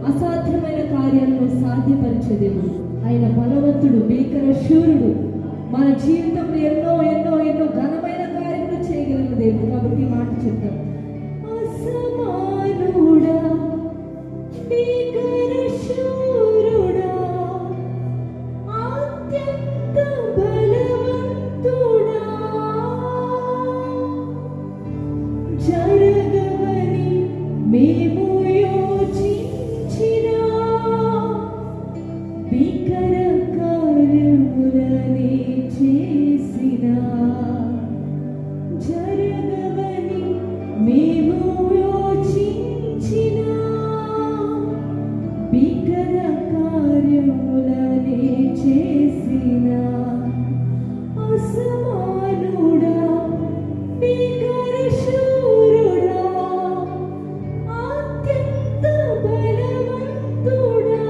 అసాధ్యమైన కార్యాలను సాధ్యపరిచే దేవుడు. ఆయన బలవంతుడు, భీకర శూరుడు. మన జీవితంలో ఎన్నో ఎన్నో ఎన్నో ఘనమైన కార్యములు చేయగలిగిన దేవుడు. కాబట్టి మాట చెప్తాం, అసమానుడా, భీకర శూరుడా, అత్యంత బలవంతుడా, జరగవని మేము యోచించినా భీకర కార్యములని చేసినా, జరగవని మేము యోచించినా భీకర కార్యములని చేసినా, అసమానుడా, భీకర శూరుడా, అత్యంత బలవంతుడా,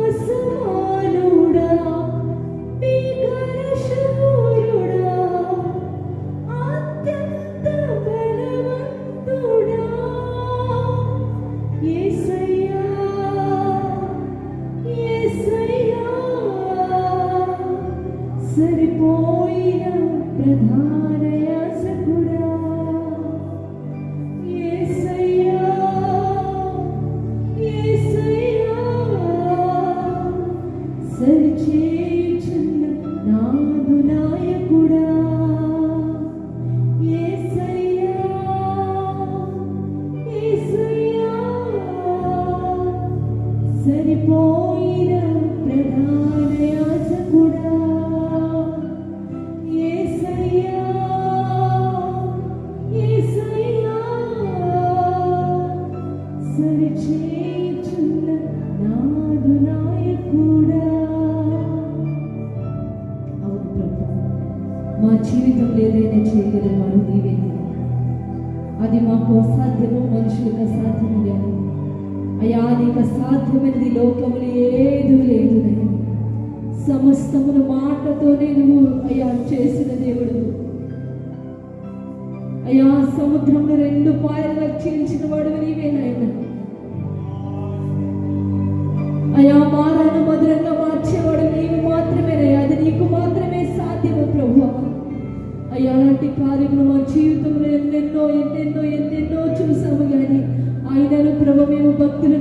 అసమానుడా, భీకర శూరుడా, అత్యంత బలవంతుడా, యేసయ్యా, యేసయ్యా, సరిపోయిన ప్రధాన యాజకుడా, యేసయ్యా, యేసయ్యా, సరిచేయుచున్న నాదు నాయకుడా, యేసయ్యా, యేసయ్యా, సరిపోయిన ప్రధాన యాజకుడా, యేసయ్యా, యేసయ్యా, సరిచేయుచున్న నాదు నాయకుడా. అవును ప్రభు, మా జీవితంలో ఏదైనా చేయగలవాడు నీవే. అది మాకు అసాధ్యము, మనుషులకు అసాధ్యము లేదు. అయ్యా, నీకు అసాధ్యమైనది లోకములు ఏది లేదు. సమస్తమును మాటతోనే నువ్వు అయ్యా చేసిన దేవుడు. అయ్యా, సముద్రంలో 2 పాయలుగా చీల్చిన వాడు నీవేనాయన. అయ్యా, మారాను మధురంగా మార్చేవాడు నీవు మాత్రమేనయ్యా. అది నీకు మాత్రమే సాధ్యము ప్రభు. అయ్యా, అలాంటి కార్యములు మా జీవితంలో ఎన్నెన్నో ఎన్నెన్నో ఎన్నెన్నో చూసాము. కానీ ఆయనను ప్రభు మేము భక్తులు